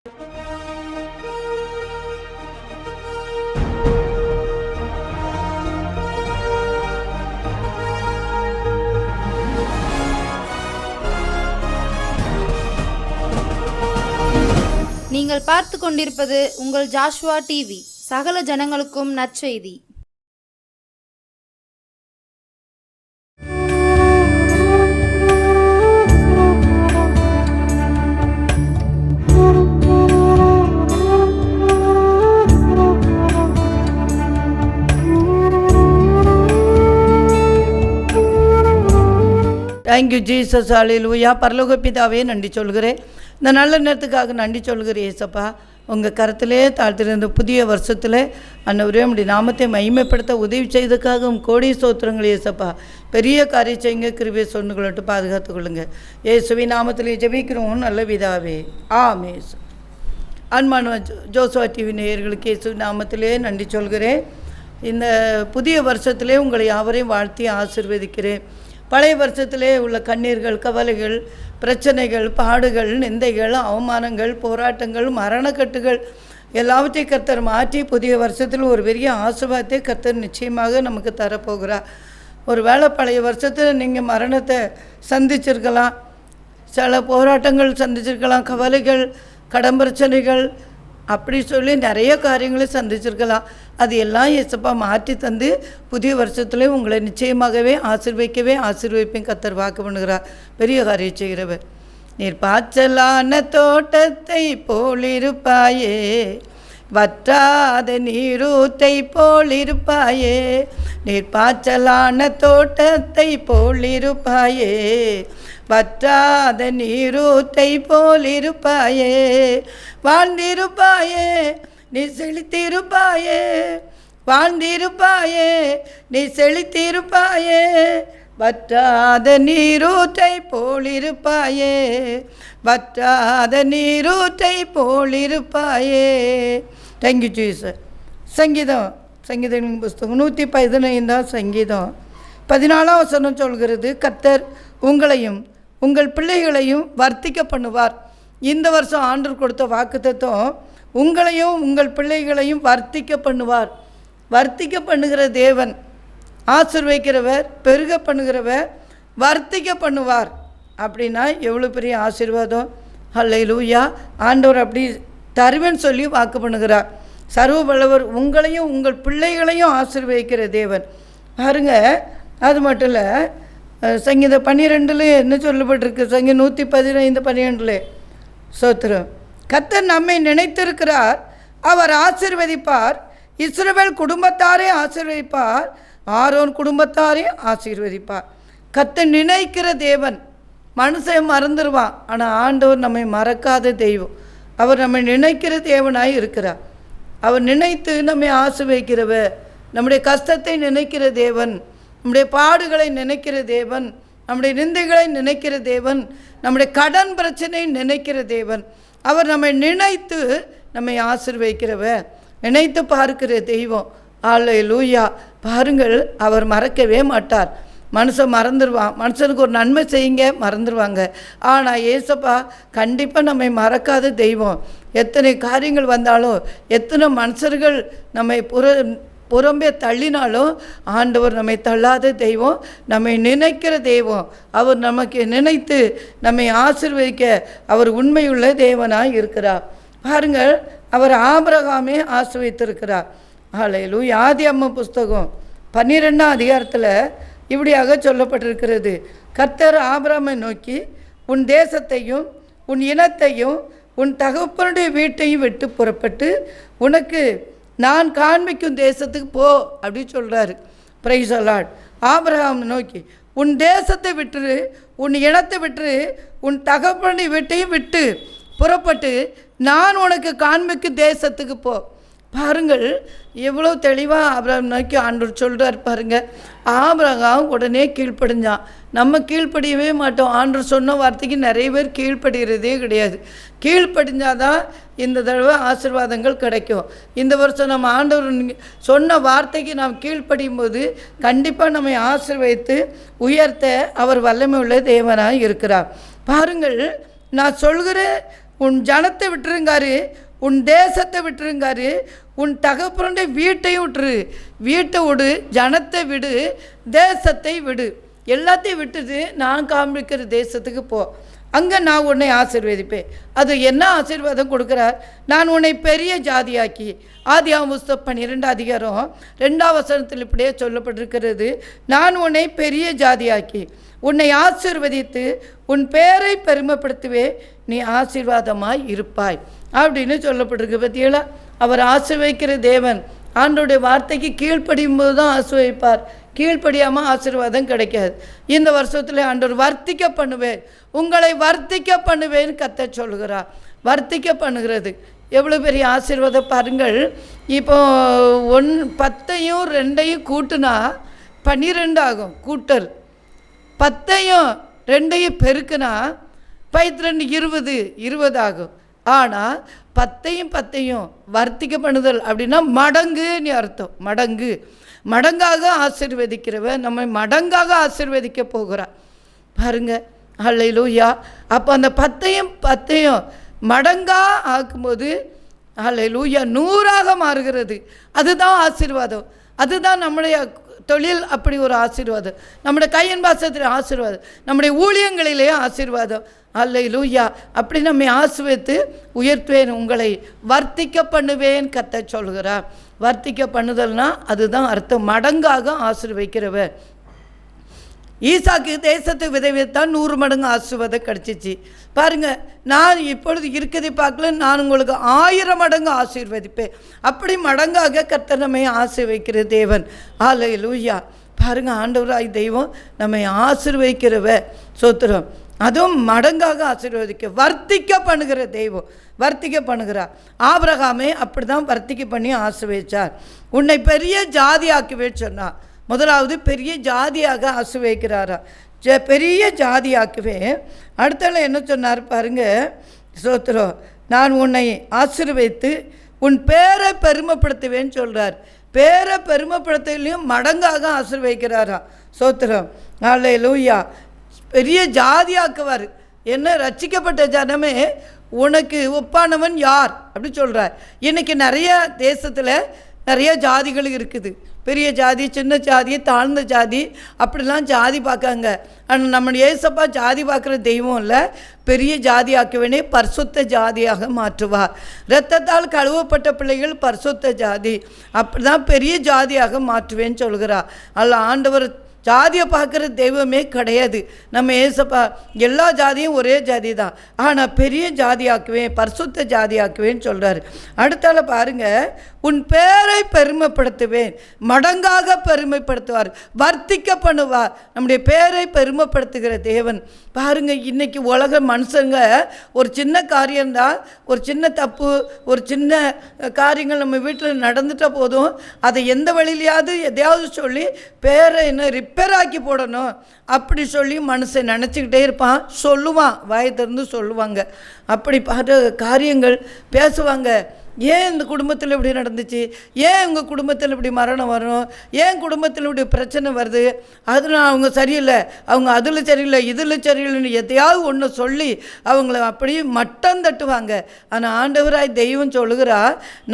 நீங்கள் பார்த்து கொண்டிருப்பது உங்கள் ஜாஷ்வா டிவி. சகல ஜனங்களுக்கும் நற்செய்தி. Thank you Jesus. ஹல்லேலூயா. பரலோக பிதாவே நன்றி சொல்கிறேன். இந்த நல்ல நேரத்துக்காக நன்றி சொல்கிறேன் ஏசப்பா. உங்கள் கருத்திலே தாழ்த்திருந்த புதிய வருஷத்தில் அன்னவரே உம்முடைய நாமத்தை மகிமைப்படுத்த உதவி செய்ததுக்காக கோடி ஸ்தோத்திரங்கள் ஏசப்பா. பெரிய காரியம் செய்யுங்க, கிருபையை சொன்னுகளோட்டு பாதுகாத்து கொள்ளுங்க. இயேசுவின் நாமத்திலே ஜெபிக்கிறோம் நல்ல பிதாவே, ஆமென். அன்பான ஜோசுவா டிவி நேயர்களுக்கு இயேசுவின் நாமத்திலே நன்றி சொல்கிறேன். இந்த புதிய வருஷத்திலே உங்களை யாவரையும் வாழ்த்தி ஆசீர்வதிக்கிறேன். பழைய வருஷத்திலே உள்ள கண்ணீர்கள், கவலைகள், பிரச்சனைகள், பாடுகள், நிந்தைகள், அவமானங்கள், போராட்டங்கள், மரணக்கட்டுகள் எல்லாவற்றையும் கர்த்தர் மாற்றி புதிய வருஷத்தில் ஒரு பெரிய ஆசீர்வாதத்தை கர்த்தர் நிச்சயமாக நமக்கு தரப்போகிறார். ஒரு வேளை பழைய வருஷத்தில் நீங்கள் மரணத்தை சந்திச்சிருக்கலாம், சில போராட்டங்கள் சந்திச்சிருக்கலாம், கவலைகள், கடன் பிரச்சனைகள், அப்படி சொல்லி நிறைய காரியங்களை சந்திச்சிருக்கலாம். அது எல்லாம் ஏசப்பா மாற்றி தந்து புதிய வருஷத்துல உங்களை நிச்சயமாகவே ஆசீர்வைப்பேன் கர்த்தர் வாக்கு பண்ணுகிறார். பெரிய காரியம் செய்கிறவர். நீர் பாய்ச்சலான தோட்டத்தை போலிருப்பாயே, வற்றாத நீரூத்தை போலிருப்பாயே. நீர் பாய்ச்சலான தோட்டத்தை போலிருப்பாயே, வற்றாத நீரூத்தை போலிருப்பாயே. வாழ்ந்திருப்பாயே, நீ செழித்திருப்பாயே, வாழ்ந்திருப்பாயே, நீ செழித்திருப்பாயே. வற்றாத நீரூற்றை போலிருப்பாயே, வற்றாத நீரூற்றை போலிருப்பாயே. Thank you Jesus. சங்கீதம் புஸ்தகம் 115 சங்கீதம் 14 வசனம் சொல்கிறது, கர்த்தர் உங்களையும் உங்கள் பிள்ளைகளையும் வர்த்திக்க பண்ணுவார். இந்த வருஷம் ஆண்டவர் கொடுத்த வாக்குத்தத்தம், உங்களையும் உங்கள் பிள்ளைகளையும் வர்த்திக்க பண்ணுவார். வர்த்திக்க பண்ணுகிற தேவன், ஆசீர்வதிக்கிறவர், பெருக பண்ணுகிறவர், வர்த்திக்க பண்ணுவார். அப்படின்னா எவ்வளோ பெரிய ஆசீர்வாதம். ஹல்லேலூயா. ஆண்டவர் அப்படி தருவேன்னு சொல்லி வாக்கு பண்ணுகிறார். சர்வ வல்லவர் உங்களையும் உங்கள் பிள்ளைகளையும் ஆசீர்வதிக்கிற தேவன் பாருங்க. அது மட்டும் இல்லை, சங்கீதம் 12 என்ன சொல்லப்பட்டிருக்கு? சங்கீதம் 115:12 சோத்திரம். கர்த்தர் நம்மை நினைத்திருக்கிறார், அவர் ஆசீர்வதிப்பார். இஸ்ரவேல் குடும்பத்தாரே ஆசீர்வதிப்பார், ஆரோன் குடும்பத்தாரே ஆசீர்வதிப்பார். கர்த்தர் நினைக்கிற தேவன். மனுஷன் மறந்துடுவான், ஆனால் ஆண்டவர் நம்மை மறக்காத தெய்வம். அவர் நம்மை நினைக்கிற தேவனாய் இருக்கிறார். அவர் நினைத்து நம்மை ஆசீர்வதிக்கிறவர். நம்முடைய கஷ்டத்தை நினைக்கிற தேவன், நம்முடைய பாடுகளை நினைக்கிற தேவன், நம்முடைய நிந்தைகளை நினைக்கிற தேவன், நம்முடைய கடன் பிரச்சனை நினைக்கிற தேவன். அவர் நம்மை நினைத்து நம்மை ஆசீர்வதிக்கிறவர், நினைத்து பார்க்கிற தெய்வம். ஹல்லேலூயா. பாருங்கள், அவர் மறக்கவே மாட்டார். மனுஷன் மறந்துடுவான். மனுஷனுக்கு ஒரு நன்மை செய்யுங்க, மறந்துடுவாங்க. ஆனால் ஏசப்பா கண்டிப்பாக நம்மை மறக்காத தெய்வம். எத்தனை காரியங்கள் வந்தாலும், எத்தனை மனுஷர்கள் நம்மை புறம்பே தள்ளினாலும் ஆண்டவர் நம்மை தள்ளாத தெய்வம், நம்மை நினைக்கிற தெய்வம். அவர் நமக்கு நினைத்து நம்மை ஆசீர்வதிக்க அவர் உண்மையுள்ள தேவனாய் இருக்கிறார். பாருங்கள், அவர் ஆபிரகாமே ஆசீர்வதித்திருக்கிறார். ஹல்லேலூயா. ஆதியாகமம் புஸ்தகம் 12ஆம் அதிகாரத்தில் இப்படியாக சொல்லப்பட்டிருக்கிறது, கர்த்தர் ஆபிரகாமை நோக்கி, உன் தேசத்தையும் உன் இனத்தையும் உன் தகப்பனுடைய வீட்டையும் விட்டு புறப்பட்டு உனக்கு நான் காண்பிக்கும் தேசத்துக்கு போ அப்படின்னு சொல்கிறாரு. Praise the Lord. ஆபிரகாம் நோக்கி, உன் தேசத்தை விட்டுரு, உன் இனத்தை விட்டுரு, உன் தகப்பனுடைய வீட்டையும் விட்டு புறப்பட்டு நான் உனக்கு காண்பிக்கும் தேசத்துக்கு போ. பாருங்கள், எவ்வளோ தெளிவாக ஆபிரகாம் நோக்கி ஆண்டவர் சொல்கிறார் பாருங்கள். ஆபிரகாம் உடனே கீழ்ப்படிஞ்சான். நம்ம கீழ்ப்படியவே மாட்டோம். ஆண்டவர் சொன்ன வார்த்தைக்கு நிறைய பேர் கீழ்ப்படுகிறதே கிடையாது. கீழ்ப்படிஞ்சாதான் இந்த தடவை ஆசீர்வாதங்கள் கிடைக்கும். இந்த வருஷம் நம்ம ஆண்டவர் சொன்ன வார்த்தைக்கு நாம் கீழ்ப்படியும் போது கண்டிப்பாக நம்மை ஆசீர்வதித்து உயர்த்த அவர் வல்லமை உள்ள தேவனாக இருக்கிறார். பாருங்கள், நான் சொல்கிற உன் ஜனத்தை விட்டுருங்காரு, உன் தேசத்தை விட்டுருங்காரு, உன் தகப்பனுடைய வீட்டையும் விட்டுரு. வீட்டை விடு, ஜனத்தை விடு, தேசத்தை விடு, எல்லாத்தையும் விட்டுட்டு நான் காண்பிக்கிற தேசத்துக்கு போ. அங்கே நான் உன்னை ஆசீர்வதிப்பேன். அது என்ன ஆசீர்வாதம் கொடுக்குறார்? நான் உன்னை பெரிய ஜாதியாக்கி. ஆதியாகமம் புஸ்தகம் 12:2 இப்படியே சொல்லப்பட்டிருக்கிறது. நான் உன்னை பெரிய ஜாதியாக்கி உன்னை ஆசீர்வதித்து உன் பேரை பெருமைப்படுத்துவேன், நீ ஆசீர்வாதமாய் இருப்பாய் அப்படின்னு சொல்லப்பட்டிருக்கு. பற்றியெல்லாம் அவர் ஆசீர்வதிக்கிற தேவன். ஆண்டோடைய வார்த்தைக்கு கீழ்ப்படியும் போது தான் ஆசீர்வதிப்பார். கீழ்ப்படியாமல் ஆசீர்வாதம் கிடைக்காது. இந்த வருஷத்தில் ஆண்டவர் வர்த்திக்க பண்ணுவேன், உங்களை வர்த்திக்க பண்ணுவேன்னு கர்த்தர் சொல்கிறார். வர்த்திக்க பண்ணுகிறது எவ்வளோ பெரிய ஆசீர்வாதம் பாருங்கள். இப்போ 10ஐயும் 2ஐயும் கூட்டுனா 12 ஆகும். கூட்டல் 10ஐயும் 2ஐயும் பெருக்குனா 12 20 ஆகும். ஆனால் 10ஐயும் வர்த்திக்க பண்ணுதல் அப்படின்னா மடங்குன்னு அர்த்தம். மடங்காக ஆசீர்வதிக்கிறவன் நம்மை மடங்காக ஆசீர்வதிக்க போகிறார் பாருங்க. அல்லேலூயா. அப்போ அந்த 10ஐயும் மடங்காக ஆக்கும்போது அல்லேலூயா 100ஆக மாறுகிறது. அதுதான் ஆசீர்வாதம். அதுதான் நம்முடைய தொழில், அப்படி ஒரு ஆசீர்வாதம். நம்முடைய கையின் பாசத்தில் ஆசீர்வாதம், நம்முடைய ஊழியங்களிலேயே ஆசீர்வாதம். அல்லேலூயா. அப்படி நம்மை ஆசீர்வதித்து உயர்த்துவேன், உங்களை வர்த்திக்க பண்ணுவேன் கர்த்தர் சொல்கிறார். வர்த்திக்க பண்ணுதல்னா அதுதான் அர்த்தம், மடங்காக ஆசீர்வதிக்கிறவர். ஈசாக்கு தேசத்தை விதைவித்தான் 100 மடங்கு ஆசீர்வாதம் கிடச்சிச்சு பாருங்கள். நான் இப்பொழுது இருக்கிறதை பார்க்கல, நான் உங்களுக்கு 1000 மடங்கு ஆசீர்வதிப்பேன். அப்படி மடங்காக கர்த்தர் நம்மை ஆசீர்வதிக்கிற தேவன். அல்லேலூயா. பாருங்கள், ஆண்டவராய் தெய்வம் நம்மை ஆசீர்வதிக்கிறவ சோத்திரம். அதுவும் மடங்காக ஆசீர்வதிக்க வர்த்திக்க பண்ணுகிற தெய்வம். வர்த்திக்க பண்ணுகிறார். ஆபிரகாமே அப்படி தான் வர்த்திக்க பண்ணி ஆசீர்வதிச்சார். உன்னை பெரிய ஜாதியாக்குவே சொன்னார். முதலாவது பெரிய ஜாதியாக ஆசீர்வதிக்கிறாரா, பெரிய ஜாதியாக்குவேன். அடுத்தால என்ன சொன்னார் பாருங்க, சோத்திரம். நான் உன்னை ஆசீர்வதித்து உன் பேரை பெருமைப்படுத்துவேன்னு சொல்கிறார். பேரை பெருமைப்படுத்தலையும் மடங்காக ஆசீர்வதிக்கிறாரா சோத்திரம். அல்லேலூயா. பெரிய ஜாதியாக்குவார். என்ன, ரட்சிக்கப்பட்ட ஜனமே உனக்கு ஒப்பானவன் யார் அப்படி சொல்கிறார். இன்றைக்கி நிறைய தேசத்தில் நிறைய ஜாதிகள் இருக்குது. பெரிய ஜாதி, சின்ன ஜாதி, தாழ்ந்த ஜாதி, அப்படிலாம் ஜாதி பார்க்காங்க. ஆனால் நம்ம ஏசப்பா ஜாதி பார்க்குற தெய்வம் இல்லை, பெரிய ஜாதியாக்குவேனே பரிசுத்த ஜாதியாக மாற்றுவார். இரத்தத்தால் கழுவப்பட்ட பிள்ளைகள் பரிசுத்த ஜாதி, அப்படி தான் பெரிய ஜாதியாக மாற்றுவேன்னு சொல்கிறார். அல்ல, ஆண்டவர் ஜாதியை பார்க்குற தெய்வமே கிடையாது. நம்ம ஏசப்பா எல்லா ஜாதியும் ஒரே ஜாதி தான், ஆனால் பெரிய ஜாதியாக்குவேன், பரிசுத்த ஜாதியாக்குவேன்னு சொல்கிறார். அடுத்தால பாருங்கள், உன் பேரை பெருமைப்படுத்துவேன். மடங்காக பெருமைப்படுத்துவார், வர்த்திக்க பண்ணுவார். நம்முடைய பேரை பெருமைப்படுத்துகிற தேவன். பாருங்கள், இன்றைக்கி உலக மனுஷங்க ஒரு சின்ன காரியம்தான், ஒரு சின்ன தப்பு, ஒரு சின்ன காரியங்கள் நம்ம வீட்டில் நடந்துட்டால் போதும், அதை எந்த வழியிலையாவது எதையாவது சொல்லி பேரை என்ன ரிப்பேர் ஆக்கி போடணும் அப்படி சொல்லி மனுஷன் நினச்சிக்கிட்டே இருப்பான். சொல்லுவான், வாயை திறந்து சொல்லுவாங்க. அப்படி காரியங்கள் பேசுவாங்க. ஏன் இந்த குடும்பத்தில் இப்படி நடந்துச்சு, ஏன் உங்கள் குடும்பத்தில் இப்படி மரணம் வரும், ஏன் குடும்பத்தில் இப்படி பிரச்சனை வருது, அதில் அவங்க சரியில்லை, அவங்க அதில் சரியில்லை, இதில் சரியில்லைன்னு எதையாவது ஒன்று சொல்லி அவங்கள அப்படியே மட்டம் தட்டுவாங்க. ஆனால் ஆண்டவராய் தெய்வம் சொல்லுகிறா,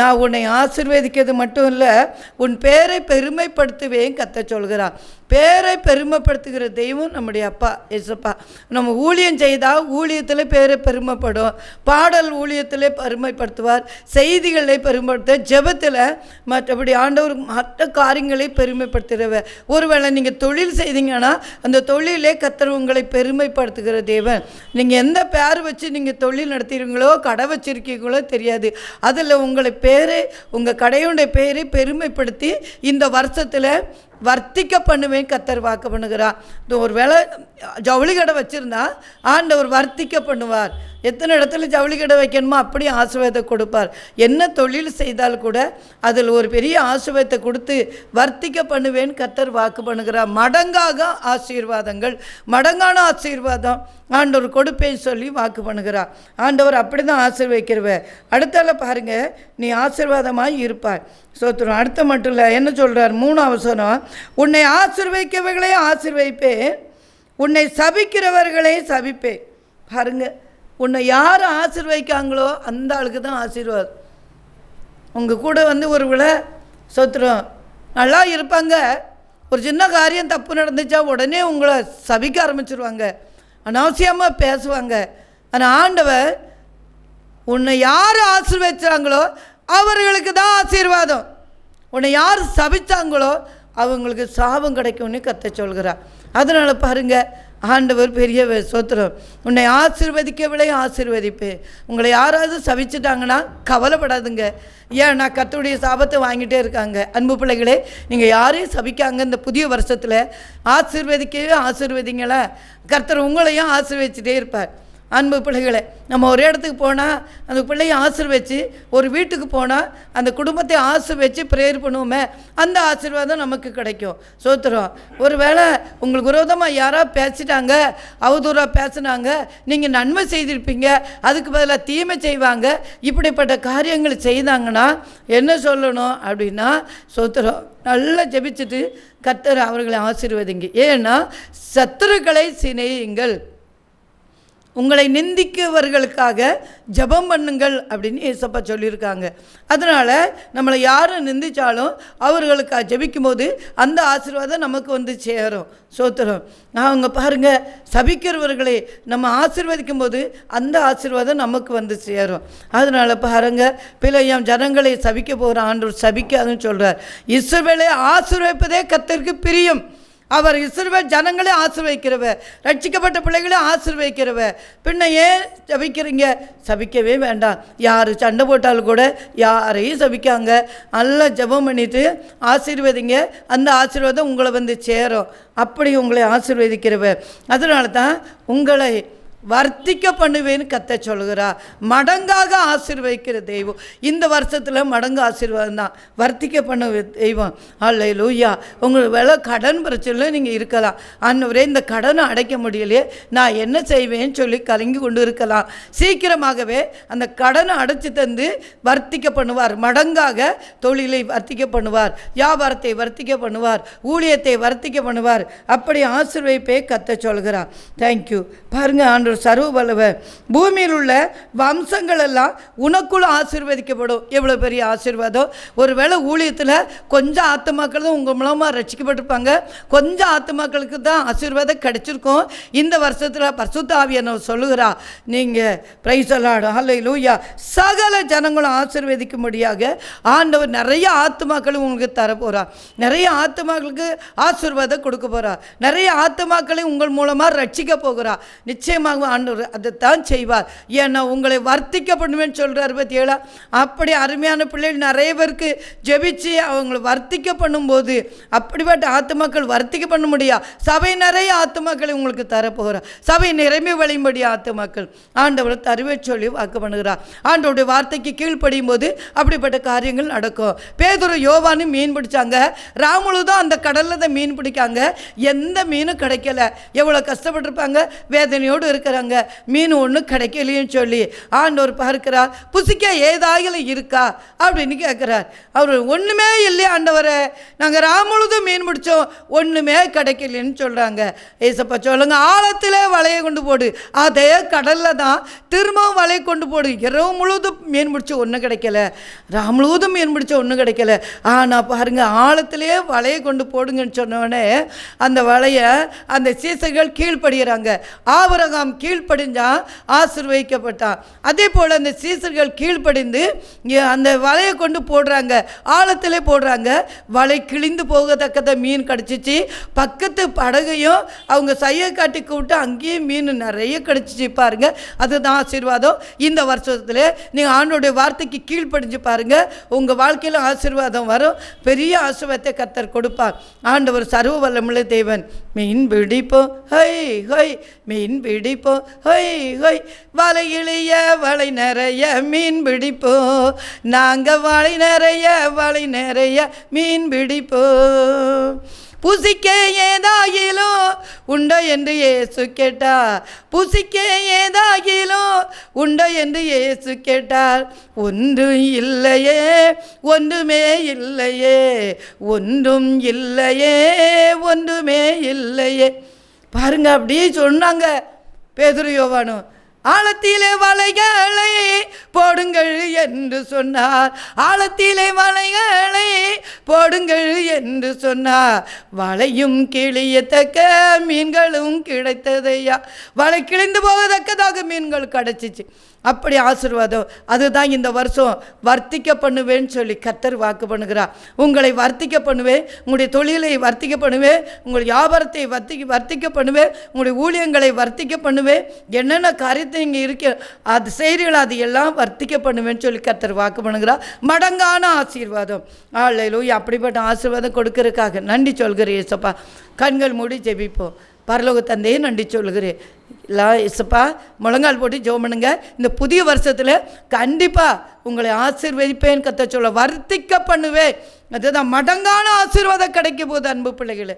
நான் உன்னை ஆசீர்வதிக்கிறது மட்டும் இல்லை, உன் பேரை பெருமைப்படுத்துவேன் கர்த்தர் சொல்கிறா. பேரை பெருமைப்படுத்துகிற தெய்வம் நம்முடைய அப்பா ஏசப்பா. நம்ம ஊழியம் செய்தால் ஊழியத்தில் பேரை பெருமைப்படும், பாடல் ஊழியத்தில் பெருமைப்படுத்துவார், செய்திகளை பெருமைப்படுத்த, ஜெபத்தில் மற்றபடி ஆண்டவர் மற்ற காரியங்களை பெருமைப்படுத்துகிறவர். ஒருவேளை நீங்கள் தொழில் செய்தீங்கன்னா அந்த தொழிலே கர்த்தர் உங்களை பெருமைப்படுத்துகிற தேவன். நீங்கள் எந்த பேர் வச்சு நீங்கள் தொழில் நடத்துகிறீங்களோ, கடை வச்சுருக்கீங்களோ தெரியாது, அதில் உங்களை பேரை, உங்கள் கடையுடைய பேரை பெருமைப்படுத்தி இந்த வருஷத்தில் வர்த்திக்க பண்ணுவேன் கர்த்தர் வாக்கு பண்ணுகிறார். ஒரு வேளை ஜவுளி கடை வச்சுருந்தா ஆண்டவர் வர்த்திக்க பண்ணுவார். எத்தனை இடத்துல ஜவுளி கடை வைக்கணுமோ அப்படி ஆசீர்வாதத்தை கொடுப்பார். என்ன தொழில் செய்தால் கூட அதில் ஒரு பெரிய ஆசீர்வாதத்தை கொடுத்து வர்த்திக்க பண்ணுவேன் கர்த்தர் வாக்கு பண்ணுகிறார். மடங்காக ஆசீர்வாதங்கள், மடங்கான ஆசீர்வாதம் ஆண்டவர் கொடுப்பேன்னு சொல்லி வாக்கு பண்ணுகிறார். ஆண்டவர் அப்படி தான் ஆசீர்வதிக்கிறவர். அடுத்தால பாருங்கள், நீ ஆசீர்வாதமாய் இருப்பாய் சோத்திரம். அடுத்த மட்டும் இல்லை, என்ன சொல்கிறார் 3ஆம் வசனம், உன்னை ஆசீர்வதிக்கிறவர்களே ஆசீர்வதிப்பேன், உன்னை சபிக்கிறவர்களே சபிப்பேன். பாருங்க, உன்னை யார் ஆசீர்வதிக்காங்களோ அந்த ஆளுக்கு தான் ஆசீர்வாதம். உங்கள் கூட ஒரு விலை சொத்துறோம் நல்லா இருப்பாங்க, ஒரு சின்ன காரியம் தப்பு நடந்துச்சா உடனே உங்களை சபிக்க ஆரம்பிச்சிருவாங்க, அனாவசியமாக பேசுவாங்க. ஆனால் ஆண்டவர் உன்னை யார் ஆசீர்வதிச்சாங்களோ அவர்களுக்கு தான் ஆசீர்வாதம், உன்னை யார் சபித்தாங்களோ அவங்களுக்கு சாபம் கிடைக்கும்னு கத்த சொல்கிறார். அதனால் பாருங்கள், ஆண்டவர் பெரிய சோத்திரம். உன்னை ஆசீர்வதிக்கவில்லை ஆசீர்வதிப்பேன். உங்களை யாராவது சபிச்சிட்டாங்கன்னா கவலைப்படாதுங்க. ஏன் நான் கர்த்தருடைய சாபத்தை வாங்கிட்டே இருக்காங்க. அன்பு பிள்ளைகளே, நீங்கள் யாரையும் சபிக்காங்க. இந்த புதிய வருஷத்தில் ஆசீர்வதிக்கவே ஆசீர்வதிங்களே, கர்த்தர் உங்களையும் ஆசீர்வதிச்சுட்டே இருப்பார். அன்பு பிள்ளைகளை, நம்ம ஒரு இடத்துக்கு போனால் அந்த பிள்ளையை ஆசீர்வதிச்சு, ஒரு வீட்டுக்கு போனால் அந்த குடும்பத்தை ஆசீர்வதிச்சு ப்ரேயர் பண்ணுவோமே, அந்த ஆசீர்வாதம் நமக்கு கிடைக்கும். சோத்திரம். ஒரு வேளை உங்களுக்கு விரோதமாக யாராவது பேசிட்டாங்க, அவதூறாக பேசினாங்க, நீங்கள் நன்மை செய்திருப்பீங்க, அதுக்கு பதிலாக தீமை செய்வாங்க. இப்படிப்பட்ட காரியங்கள் செய்தாங்கன்னா என்ன சொல்லணும் அப்படின்னா, சோத்திரம் நல்லா ஜெபிச்சுட்டு கர்த்தர் அவர்களை ஆசீர்வதிங்க. ஏன்னா சத்துருக்களை சிநேகியுங்கள், உங்களை நிந்திக்கவர்களுக்காக ஜெபம் பண்ணுங்கள் அப்படின்னு ஏசப்பா சொல்லியிருக்காங்க. அதனால் நம்மளை யாரும் நிந்திச்சாலும் அவர்களுக்காக ஜெபிக்கும் போது அந்த ஆசீர்வாதம் நமக்கு சேரும். சோத்திரம். அவங்க பாருங்கள், சபிக்கிறவர்களை நம்ம ஆசீர்வதிக்கும் போது அந்த ஆசீர்வாதம் நமக்கு சேரும். அதனால் பாருங்கள், பிள்ளையாம் ஜனங்களை சபிக்க போகிற ஆண்டவர் சபிக்காதுன்னு சொல்கிறார். இஸ்ரவேலை ஆசீர்வதிப்பதே கர்த்தருக்கு பிரியம். அவர் இஸ்ரவேல் ஜனங்களே ஆசீர்வதிக்கிறவர், ரட்சிக்கப்பட்ட பிள்ளைகளே ஆசீர்வதிக்கிறவர். பின்ன ஏன் சபிக்கிறீங்க? சபிக்கவே வேண்டாம். யார் சண்டை போட்டாலும் கூட யாரையும் சபிக்காங்க. நல்லா ஜெபம் பண்ணிவிட்டு ஆசீர்வதிங்க, அந்த ஆசீர்வாதம் உங்களை சேரும். அப்படி உங்களை ஆசீர்வதிக்கிறவர். அதனால தான் உங்களை வர்த்திக்க பண்ணுவேன்னு கத்த சொல்கிறார். மடங்காக ஆசீர்வதிக்கிற தெய்வம். இந்த வருஷத்தில் மடங்கு ஆசீர்வாதம் தான், வர்த்திக்க பண்ண தெய்வம். அல்லேலூயா. உங்களுக்கு வேலை கடன் பிரச்சனையில் நீங்கள் இருக்கலாம். ஆண்டவரே, இந்த கடனை அடைக்க முடியலையே, நான் என்ன செய்வேன்னு சொல்லி கலங்கி கொண்டு இருக்கலாம். சீக்கிரமாகவே அந்த கடனை அடைச்சி தந்து வர்த்திக்க பண்ணுவார். மடங்காக தொழிலை வர்த்திக்க பண்ணுவார், வியாபாரத்தை வர்த்திக்க பண்ணுவார், ஊழியத்தை வர்த்திக்க பண்ணுவார். அப்படி ஆசீர்வதிப்பே கத்த சொல்கிறார். தேங்க்யூ. பாருங்கள், ஆண்டவர் சர்வ வல்லவர். பூமியில் உள்ள வம்சங்கள் எல்லாம் உனக்குள்ள ஆசீர்வதிக்கப்படும். எவ்வளோ பெரிய ஆசீர்வாதம். ஒருவேளை ஊழியத்தில் கொஞ்சம் ஆத்துமாக்கள் தான் உங்கள் மூலமாக ரட்சிக்கப்பட்டிருப்பாங்க, கொஞ்சம் ஆத்துமாக்களுக்கு தான் ஆசீர்வாதம் கிடைச்சிருக்கும். இந்த வருஷத்தில் பரிசுத்த ஆவியானவர் சொல்லுகிறா, நீங்கள் பிரைஸ் அல்லாட் ஹல்லேலூயா, சகல ஜனங்களும் ஆசீர்வதிக்கும்படியாக ஆண்டவர் நிறைய ஆத்துமாக்களும் உங்களுக்கு தரப்போகிறார். நிறைய ஆத்துமாக்களுக்கு ஆசீர்வாதம் கொடுக்க போகிறார். நிறைய ஆத்துமாக்களை உங்கள் மூலமாக ரட்சிக்க போகிறார். நிச்சயமாக ஆண்டவர் அதைத்தான் செய்வார். ஏன்னா உங்களை வர்த்திக்க பண்ணுவேன்னு சொல்கிறார். 27 அப்படி அருமையான பிள்ளைகள் நிறைய பேருக்கு ஜெபிச்சு அவங்களை வர்த்திக்க பண்ணும்போது அப்படிப்பட்ட ஆத்துமாக்கள் வர்த்திக்க பண்ண முடியா. சபை நிறைய ஆத்துமாக்களை உங்களுக்கு தரப்போகிறார். சபை நிரம்பி வழியும்படி ஆத்துமாக்கள் ஆண்டவர் தருவே சொல்லி வாக்கு பண்ணுகிறார். ஆண்டவருடைய வார்த்தைக்கு கீழ்ப்படியும் போது அப்படிப்பட்ட காரியங்கள் நடக்கும். பேதுரு யோவானும் மீன் பிடிச்சாங்க. ராமுழுதும் அந்த கடலில் தான் மீன் பிடிக்காங்க. எந்த மீனும் கிடைக்கல. எவ்வளோ கஷ்டப்பட்டிருப்பாங்க, வேதனையோடு இருக்கிறாங்க. மீன் ஒன்றும் கிடைக்கலையும் சொல்லி ஆண்டவர் பார்க்கிறார். புசிக்க ஏதாவது இருக்கா அப்படின்னு கேட்குறார். அவர் ஒன்றுமே இல்லையா ஆண்டவரை, நாங்கள் ராமுழுதும் மீன் பிடிச்சோம், ஒன்றுமே கிடைக்கலன்னு சொல்கிறாங்க. ஏசப்பா சொல்லுங்க, ஆழத்திலே வலையை கொண்டு போடு. அதே கடலில் தான் திரும்பவும் வலையை கொண்டு போடு. இரவு முழுவதும் மீன் பிடிச்சி ஒன்றும் கிடைக்கல, ராமுழுவதும் மீன் பிடிச்ச ஒன்றும் கிடைக்கல. ஆனால் பாருங்கள், ஆழத்திலே வலையை கொண்டு போடுங்கன்னு சொன்னோடனே அந்த வலையை அந்த சீசர்கள் கீழ்ப்படுகிறாங்க. ஆபிரகாம் கீழ்ப்படிஞ்சா ஆசீர்வதிக்கப்பட்டான். அதே போல் அந்த சீசர்கள் கீழ்ப்படிந்து அந்த வலையை கொண்டு போடுறாங்க, ஆழத்திலே போடுறாங்க. வலை கிழிந்து போகத்தக்கத மீன் கிடச்சிச்சு. பக்கத்து படகையும் அவங்க சையை காட்டி கூப்பிட்டு அங்கேயும் மீன் நிறைய கிடச்சிச்சு. பாருங்க, அதுதான் ஆசீர்வாதம். இந்த வருஷத்தில் நீங்கள் ஆண்டோடைய வார்த்தைக்கு கீழ்ப்படிஞ்சு பாருங்க, உங்கள் வாழ்க்கையில் ஆசீர்வாதம் வரும். பெரிய ஆசீர்வாதத்தை கர்த்தர் கொடுப்பார். ஆண்டவர் சர்வ வல்லமுள்ள தேவன். மீன் பிடிப்போம் ஹை ஹை, மீன் பிடிப்போம் ஹை ஹை, வலையிலேய வலை நிறைய மீன் பிடிப்போம், நாங்கள் வலை நிறைய மீன் பிடிப்போம். புசிக்க ஏதாகிலும் உண்டோ என்று இயேசு கேட்டார். புசிக்க ஏதாகிலும் உண்டோ என்று இயேசு கேட்டார். ஒன்றும் இல்லையே, ஒன்றுமே இல்லையே, ஒன்றும் இல்லையே, ஒன்றுமே இல்லையே. பாருங்க, அப்படியே சொன்னாங்க பேதுரு யோவானும். ஆழத்திலே வலைகளை போடுங்கள் என்று சொன்னார். ஆழத்திலே வலைகளை போடுங்கள் என்று சொன்னார். வலையும் கிழியத்தக்க மீன்களும் கிடைத்ததையா. வலை கிழிந்து போகத்தக்கதாக மீன்கள் கிடைச்சிச்சு. அப்படி ஆசீர்வாதம். அதுதான் இந்த வருஷம் வர்த்திக்க பண்ணுவேன்னு சொல்லி கர்த்தர் வாக்கு பண்ணுகிறார். உங்களை வர்த்திக்க பண்ணுவேன், உங்களுடைய தொழிலை வர்த்திக்க பண்ணுவேன், உங்கள் வியாபாரத்தை வர்த்திக்க பண்ணுவேன், உங்களுடைய ஊழியங்களை வர்த்திக்க பண்ணுவேன், என்னென்ன காரியத்தை நீங்கள் இருக்க அது செய்கிறீங்களோ அது எல்லாம் வர்த்திக்க பண்ணுவேன்னு சொல்லி கர்த்தர் வாக்கு பண்ணுகிறார். மடங்கான ஆசீர்வாதம். அல்லேலூயா. அப்படிப்பட்ட ஆசீர்வாதம் கொடுக்கறதுக்காக நன்றி சொல்கிறேன் ஏசப்பா. கண்கள் மூடி ஜெபிப்போம். பரலோக தந்தையே நன்றி சொல்கிறேன். இசப்பா முழங்கால் போட்டு ஜெபம் பண்ணுங்க. இந்த புதிய வருஷத்தில் கண்டிப்பாக உங்களை ஆசீர்வதிப்பேன் கத்த சொல்ல வர்த்திக்க பண்ணுவேன். அதுதான் மடங்கான ஆசீர்வாதம் கிடைக்க போகுது அன்பு பிள்ளைகளை.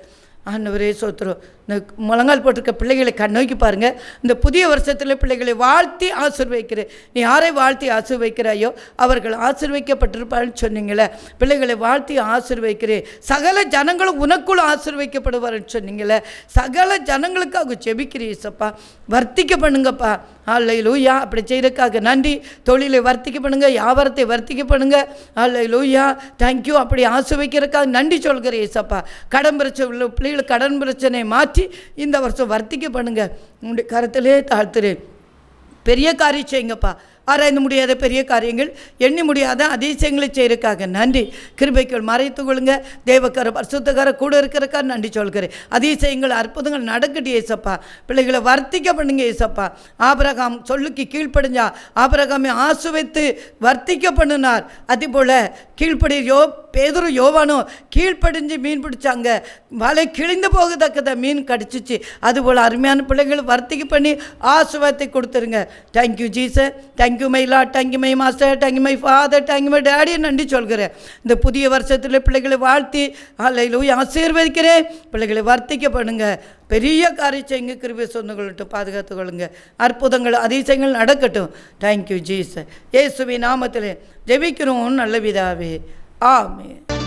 ஆண்டவரே சோத்திரம். இந்த முழங்கால் போட்டிருக்க பிள்ளைகளை கண்ணோக்கி பாருங்கள். இந்த புதிய வருஷத்தில் பிள்ளைகளை வாழ்த்தி ஆசீர்வதிக்கிறேன். நீ யாரை வாழ்த்தி ஆசீர்வதிக்கிறாயோ அவர்கள் ஆசீர்வதிக்கப்பட்டிருப்பான்னு சொன்னீங்களே. பிள்ளைகளை வாழ்த்தி ஆசீர்வதிக்கிறேன். சகல ஜனங்களும் உனக்குள் ஆசீர்வதிக்கப்படுவார்னு சொன்னீங்களே. சகல ஜனங்களுக்காக ஜெபிக்கிறேன் ஏசப்பா. வர்த்திக்க பண்ணுங்கப்பா. அல்லேலூயா. அப்படி செய்கிறதுக்காக நன்றி. தொழிலை வர்த்திக்க பண்ணுங்க, வியாபாரத்தை வர்த்திக்க பண்ணுங்க. அல்லேலூயா. தேங்க்யூ. அப்படி ஆசீர்வதிக்கிறதுக்காக நன்றி சொல்கிறேன் ஏசப்பா. கடன் பிரச்சனை உள்ள பிள்ளைகள் கடன் பிரச்சனை மாற்றி இந்த வருஷம் வர்த்திக்க பண்ணுங்க. உங்களுடைய கருத்திலே தாழ்த்துறேன். பெரிய காரியம் செய்யுங்கப்பா. ஆராய்ந்து முடியாத பெரிய காரியங்கள், எண்ணி முடியாத அதிசயங்களை செய்கிறதுக்காக நன்றி. கிருபைக்குள் மறைத்து கொள்ளுங்க. தேவக்கார பரிசுத்தக்கார கூட இருக்கிறக்கார நன்றி சொல்கிறேன். அதிசயங்கள் அற்புதங்கள் நடக்கட்டும் ஏசப்பா. பிள்ளைகளை வர்த்திக்க பண்ணுங்க ஏசப்பா. ஆபிரகாம் சொல்லுக்கு கீழ்ப்படிஞ்சா ஆபிரகாமை ஆசீர்வதித்து வர்த்திக்க பண்ணினார். அதே போல் கீழ்ப்படி பேதுரு யோவானும் கீழ்ப்படிஞ்சு மீன் பிடிச்சாங்க. வலை கிழிந்து போகத்தக்கத மீன் கடிச்சிச்சு. அதுபோல் அருமையான பிள்ளைகள் வர்த்திக்க பண்ணி ஆசீர்வாதத்தை கொடுத்துருங்க. Thank you Jesus. Thank you my lord. Thank you my master. Thank you my father. Thank you my டேடியை நன்றி சொல்கிறேன். இந்த புதிய வருஷத்தில் பிள்ளைகளை வாழ்த்தி அல்லேலூயா ஆசீர்வதிக்கிறேன். பிள்ளைகளை வர்த்திக்க பண்ணுங்க. பெரிய காரியம் செய்யுங்க. கிருபை சொந்தங்கள்ட்டு பாதுகாத்து கொள்ளுங்க. அற்புதங்கள் அதிசயங்கள் நடக்கட்டும். Thank you Jesus. இயேசுவின் நாமத்தில் ஜெபிக்கிறோம் நல்ல பிதாவே. ஆமென்.